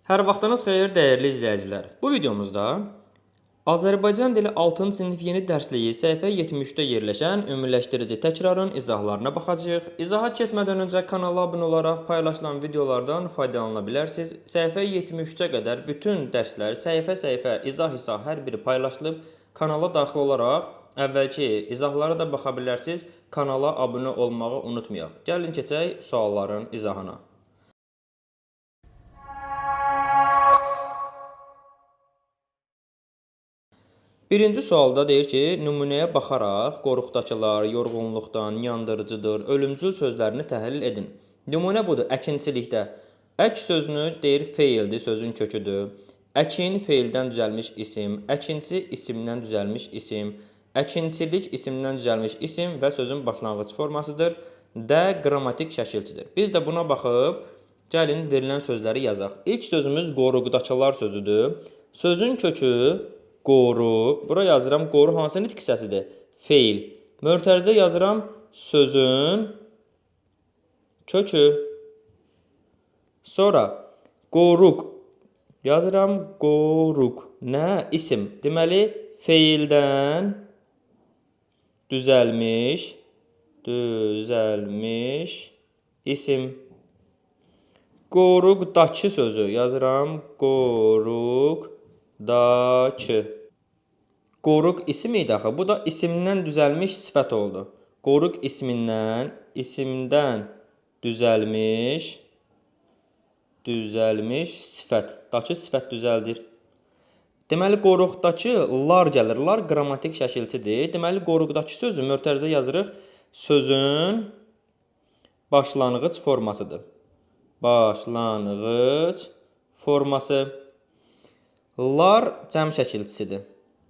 Hər vaxtınız xeyir, dəyərli izləyicilər. Bu videomuzda Azərbaycan dili 6-cı sinif yeni dərsliyi səhifə 73-də yerləşən ümumiləşdirici təkrarın izahlarına baxacağıq. İzaha keçmədən öncə kanala abunə olaraq paylaşılan videolardan faydalana bilərsiniz. Səhifə 73-ə qədər bütün dərslər səhifə-səhifə, izah-izah hər biri paylaşılıb. Kanala daxil olaraq əvvəlki izahlara da baxa bilərsiniz. Kanala abunə olmağı unutmayaq. Gəlin keçək sualların izahına. Birinci sualda deyir ki, nümunəyə baxaraq qoruqdakılar yorğunluqdan, yandırıcıdır, ölümcül sözlərini təhlil edin. Nümunə budur, əkinçilikdə. Ək sözünü deyir feildir, sözün köküdür. Əkin feildən düzəlmiş isim, əkinçi isimdən düzəlmiş isim, əkinçilik isimdən düzəlmiş isim və sözün başlanğıc formasıdır. D qrammatik şəkilçidir. Biz də buna baxıb, gəlin verilən sözləri yazaq. İlk sözümüz qoruqdakılar sözüdür. Sözün kökü qoru. Bura yazıram qoru hansı nitq hissəsidir? Feil. Mötərizə yazıram sözün kökü. Sonra qoruq. Yazıram qoruq. Nə? İsim. Deməli feildən düzəlmiş isim. Qoruqdakı sözü yazıram qoruqdakı. Qoruq isim idi axı. Bu da isimdən düzəlmiş sifət oldu. Qoruq isimdən düzəlmiş sifət. Dakı sifət düzəldir. Deməli qoruqdakı lar gəlir. Lar qrammatik şəkilçidir. Deməli qoruqdakı sözü mötərizə yazırıq. Sözün başlanğıc formasıdır. Başlanğıc forması. Lar cəm şəkilçisidir.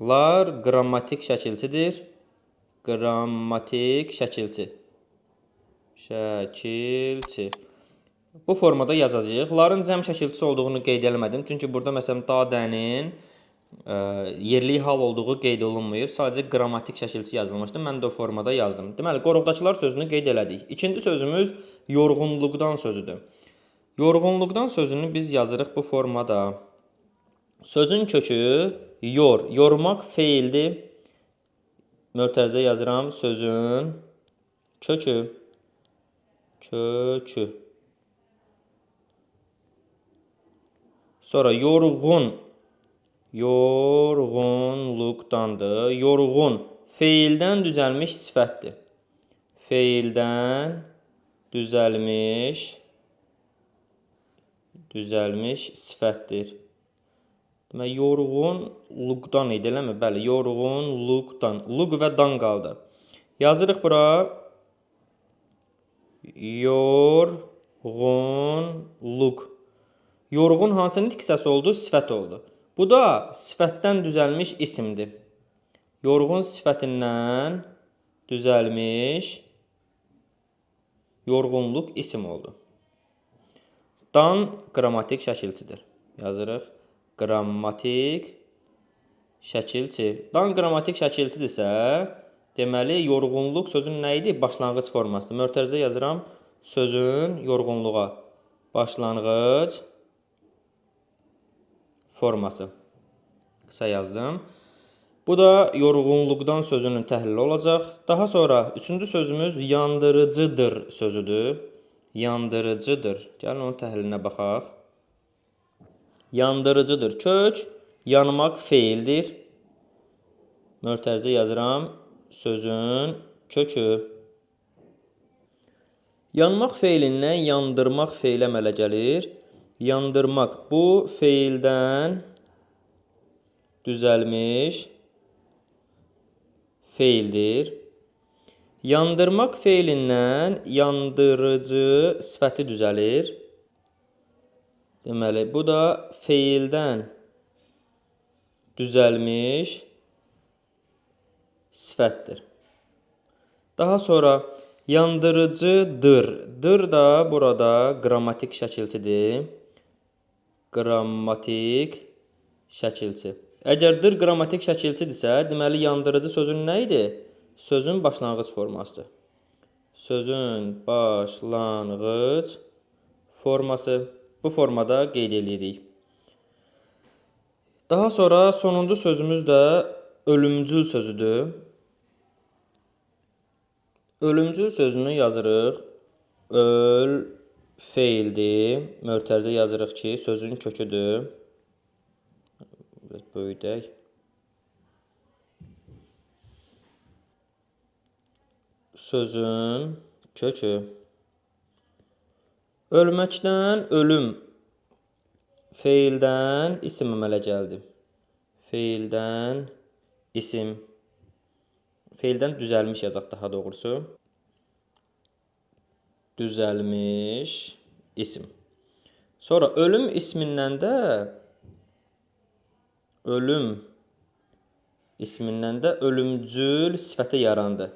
Lar qrammatik şəkilçidir. Qrammatik şəkilçi. Bu formada yazacağıq. Ların cəm şəkilçisi olduğunu qeyd eləmədim. Çünki burada məsələn dadənin yerli hal olduğu qeyd olunmayıb. Sadəcə qrammatik şəkilçi yazılmışdı. Mən də o formada yazdım. Deməli, qoruqdakılar sözünü qeyd elədik. İkinci sözümüz yorğunluqdan sözüdür. Yorğunluqdan sözünü biz yazırıq bu formada. Sözün kökü yor. Yormaq feildir. Mötərizə yazıram sözün kökü. Sonra yorğun. Yorğunluqdandır. Yorğun. Feildən düzəlmiş sifətdir. Feildən düzəlmiş sifətdir. Demək, yorğunluqdan idi, eləmi? Bəli, yorğunluqdan. Luq və dan qaldı. Yazırıq bura. Yorğunluq. Yorğun hansı nitq hissəsi oldu? Sifət oldu. Bu da sifətdən düzəlmiş isimdir. Yorğun sifətindən düzəlmiş yorğunluq isim oldu. Dan qrammatik şəkilçidir. Yazırıq. Qrammatik şəkilçi. Dan qrammatik şəkilçidirsə, deməli yorğunluq sözün nə idi? Başlanğıc formasıdır. Mötərizə yazıram sözün yorğunluğa. Başlanğıc forması. Qısa yazdım. Bu da yorğunluqdan sözünün təhlili olacaq. Daha sonra üçüncü sözümüz yandırıcıdır sözüdür. Yandırıcıdır. Gəlin onun təhlilinə baxaq. Yandırıcıdır. Kök, yanmaq feildir. Mötərizə yazıram sözün kökü. Yanmaq feilindən yandırmaq feil əmələ gəlir. Yandırmaq bu feildən düzəlmiş feildir. Yandırmaq feilindən yandırıcı sifəti düzəlir. Deməli, bu da feildən düzəlmiş sifətdir. Daha sonra yandırıcıdır. Dır da burada qrammatik şəkilçidir. Qrammatik şəkilçi. Əgər dır qrammatik şəkilçidirsə, deməli yandırıcı sözün nə idi? Sözün başlanğıc formasıdır. Sözün başlanğıc forması. Bu formada qeyd edirik. Daha sonra sonuncu sözümüz də ölümcül sözüdür. Ölümcül sözünü yazırıq. Öl feildir. Mötərizə yazırıq ki, sözün köküdür. Böyüdək. Sözün kökü. Ölməkdən ölüm feildən isim əmələ gəldi. Feildən isim. Feildən düzəlmiş yazaq daha doğrusu. Düzəlmiş isim. Sonra ölüm ismindən də ölümcül sifəti yarandı.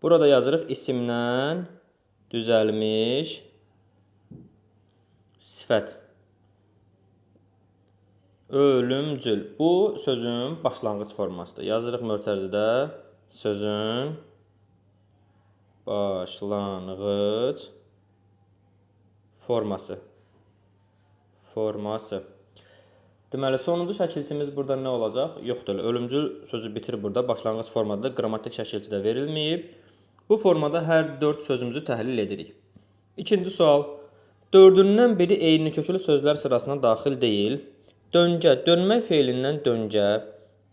Burada yazırıq isimdən düzəlmiş sifət. Ölümcül. Bu sözün başlanğıc formasıdır. Yazırıq mötərizədə sözün başlanğıc forması. Deməli, sonuncu şəkilçimiz burada nə olacaq? Yoxdur. Ölümcül sözü bitir burada. Başlanğıc formada qrammatik şəkilçi də verilməyib. Bu formada hər 4 sözümüzü təhlil edirik. İkinci sual. Dördündən biri eyni köklü sözlər sırasına daxil deyil. Döngə, dönmək feilindən döngə,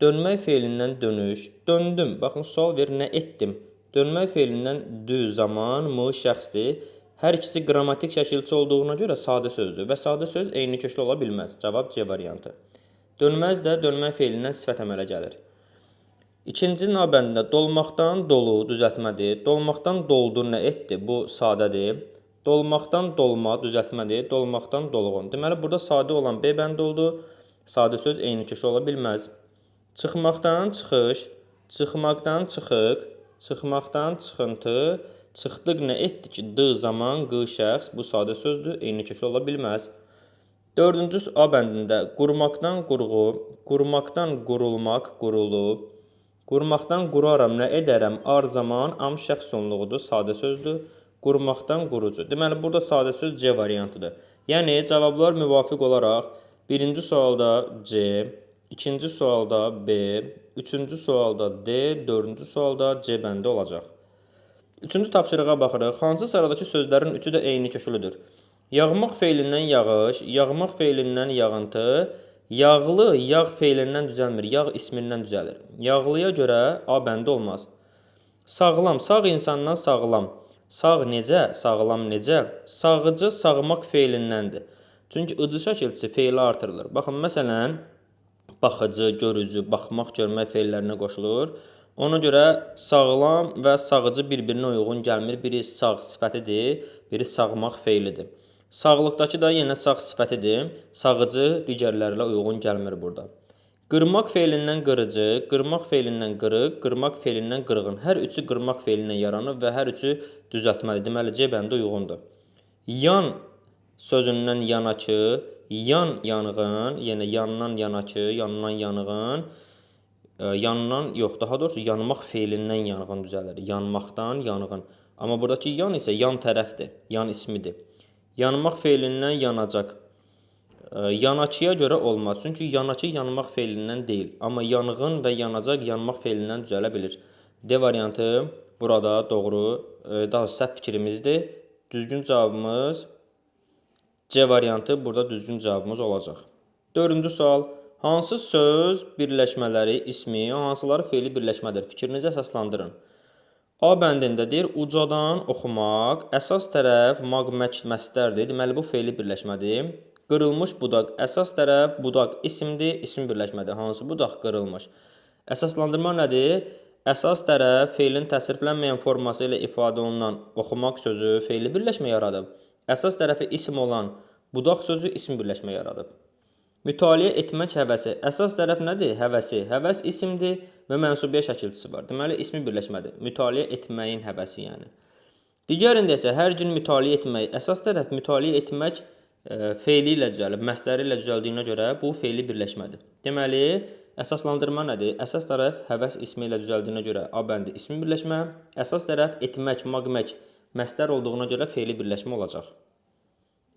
dönmək feilindən dönüş, döndüm. Baxın, sual verir, nə etdim? Dönmək feilindən dü, zaman, mı, şəxsdir. Hər ikisi qrammatik şəkilçi olduğuna görə sadə sözdür və sadə söz eyni köklü ola bilməz. Cavab C variantı. Dönməz də dönmək feilindən sifət əmələ gəlir. İkinci nabəndində dolmaqdan dolu düzəltmədir. Dolmaqdan doldu nə etdi? Bu sadədir. Dolmaqdan dolma düzəltmədir. Dolmaqdan dolğun. Deməli, burada sadə olan B bəndi oldu. Sadə söz eyni köklü ola bilməz. Çıxmaqdan çıxış, çıxmaqdan çıxıq, çıxmaqdan çıxıntı, çıxdıq nə etdi ki? D zaman, qı şəxs. Bu sadə sözdür. Eyni köklü ola bilməz. Dördüncü A bəndində qurmaqdan qurğu, qurmaqdan qurulmaq, qurulub, qurmaqdan quraram nə edərəm, ar zaman, am şəxs sonluğudur, sadə sözdür. Qurmaqdan qurucu. Deməli, burada sadə söz C variantıdır. Yəni, cavablar müvafiq olaraq birinci sualda C, ikinci sualda B, üçüncü sualda D, dördüncü sualda C bəndi olacaq. Üçüncü tapşırığa baxırıq. Hansı sıradakı sözlərin üçü də eyni köklüdür? Yağmaq feilindən yağış, yağmaq feilindən yağıntı, yağlı, yağ feilindən düzəlmir, yağ ismindən düzəlir. Yağlıya görə A bəndi olmaz. Sağlam, sağ insandan sağlam. Sağ necə, sağlam necə? Sağıcı sağmaq feilindəndir. Çünki ıcı şəkilçisi feili artırılır. Baxın, məsələn, baxıcı, görücü, baxmaq, görmək feillərinə qoşulur. Ona görə sağlam və sağıcı bir-birinə uyğun gəlmir. Biri sağ sifətidir, biri sağmaq feilidir. Sağlıqdakı da yenə sağ sifətidir. Sağıcı digərlərlə uyğun gəlmir burada. Qırmaq feilindən qırıcı, qırmaq feilindən qırıq, qırmaq feilindən qırğın. Hər üçü qırmaq feilindən yaranır və hər üçü düzəltməlidir. Deməli, C bəndi uyğundur. Yan sözündən yanaçı, yan yanğın, yəni yandan yanaçı, yandan yanğın, yandan yox, daha doğrusu yanmaq feilindən yanğın düzəlir. Yanmaqdan yanğın. Amma buradakı yan isə yan tərəfdir, yan ismidir. Yanmaq feilindən yanacaq. Yanaçıya görə olmaz. Çünki yanaçı yanmaq feilindən deyil. Amma yanğın və yanacaq yanmaq feilindən düzələ bilir. D variantı burada doğru, daha səhv fikrimizdir. Düzgün cavabımız C variantı burada düzgün cavabımız olacaq. Dördüncü sual. Hansı söz birləşmələri ismi, hansıları feili birləşmədir? Fikrinizi əsaslandırın. A bəndində deyir, ucadan oxumaq, əsas tərəf maqməc məstərdir. Deməli, bu feili birləşmədir. Qırılmış budaq, əsas tərəf budaq isimdir, isim birləşmədir. Hansı budaq qırılmış? Əsaslandırma nədir? Əsas tərəf feilin təsriflənməyən forması ilə ifadə olunan oxumaq sözü feili birləşmə yaradıb. Əsas tərəfi isim olan budaq sözü isim birləşmə yaradıb. Mütaliə etmək həvəsi. Əsas tərəf nədir? Həvəsi. Həvəs isimdir və mənsubiyyə şəkilçisi var. Deməli, ismi birləşmədir. Mütaliə etməyin həvəsi yəni. Digərində isə hər gün mütaliə etmək. Əsas tərəf mütaliə etmək feili ilə düzəlib, məsləri ilə düzəldiyinə görə bu feili birləşmədir. Deməli, əsaslandırma nədir? Əsas tərəf həvəs ismi ilə düzəldiyinə görə A bəndi ismi birləşmə, əsas tərəf etmək, maqmək, məslər olduğuna görə feili birləşmə olacaq.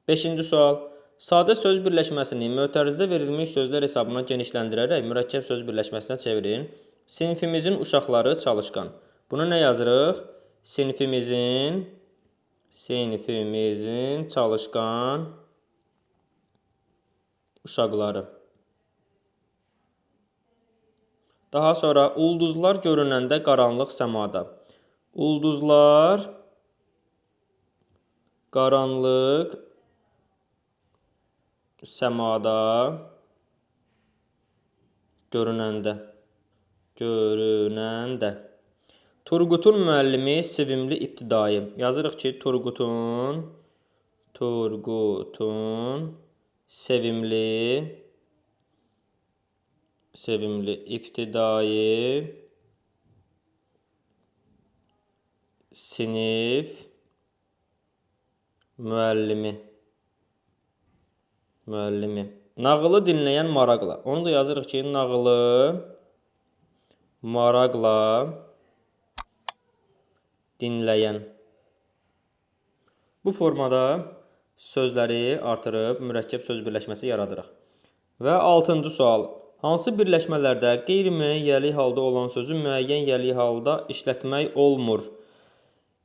5-ci sual. Sadə söz birləşməsini mötərizədə verilmiş sözlər hesabına genişləndirərək mürəkkəb söz birləşməsinə çevirin. Sinifimizin uşaqları çalışqan. Bunu nə yazırıq? Sinifimizin çalışqan uşaqları. Daha sonra ulduzlar görünəndə qaranlıq səmada. Ulduzlar qaranlıq səmada görünəndə. Turqutun müəllimi sevimli ibtidai. Yazırıq ki, Turqutun sevimli ibtidai sinif müəllimi. Nağılı dinləyən maraqla. Onu da yazırıq ki, nağılı maraqla dinləyən. Bu formada sözləri artırıb mürəkkəb söz birləşməsi yaradırıq. Və 6-cı sual. Hansı birləşmələrdə qeyri-müəyyən halda olan sözü müəyyən halda işlətmək olmur?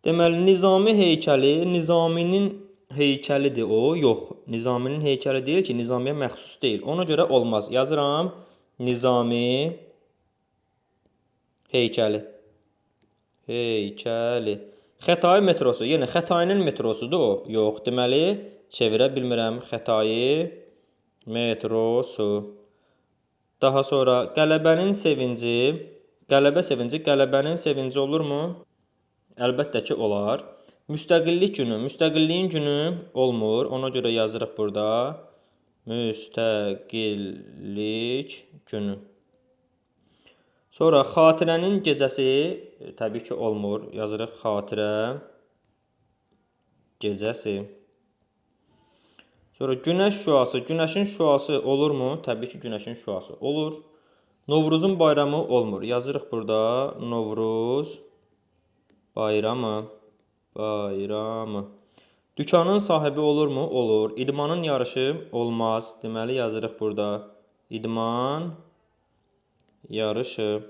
Deməli, Nizami heykəli, Nizaminin heykəlidir o, yox. Nizaminin heykəli deyil ki, Nizamiyə məxsus deyil. Ona görə olmaz. Yazıram, Nizami heykəli. Xətai metrosu, yəni Xətainin metrosudur o, yox. Deməli, çevirə bilmirəm, Xətai metrosu. Daha sonra qələbənin sevinci, qələbənin sevinci olurmu? Əlbəttə ki, olar. Müstəqillik günü, müstəqilliyin günü olmur. Ona görə yazırıq burada. Müstəqillik günü. Sonra xatirənin gecəsi, təbii ki, olmur. Yazırıq xatirə gecəsi. Sonra günəş şüası, günəşin şüası olurmu? Təbii ki, günəşin şüası olur. Novruzun bayramı olmur. Yazırıq burada Novruz bayramı. Dükanın sahibi olurmu? Olur. İdmanın yarışı olmaz. Deməli, yazırıq burada idman yarışı.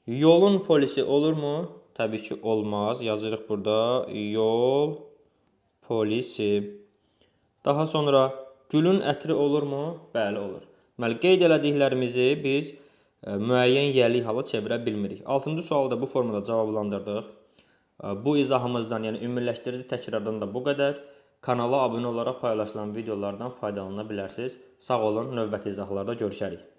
Yolun polisi olurmu? Təbii ki, olmaz. Yazırıq burada yol polisi. Daha sonra gülün ətri olurmu? Bəli, olur. Deməli, qeyd elədiklərimizi biz müəyyən yəli hala çevirə bilmirik. 6-cı sualı da bu formada cavablandırdıq. Bu izahımızdan, yəni ümumiləşdirici təkrardan da bu qədər. Kanala abunə olaraq paylaşılan videolardan faydalana bilərsiniz. Sağ olun, növbəti izahlarda görüşərik.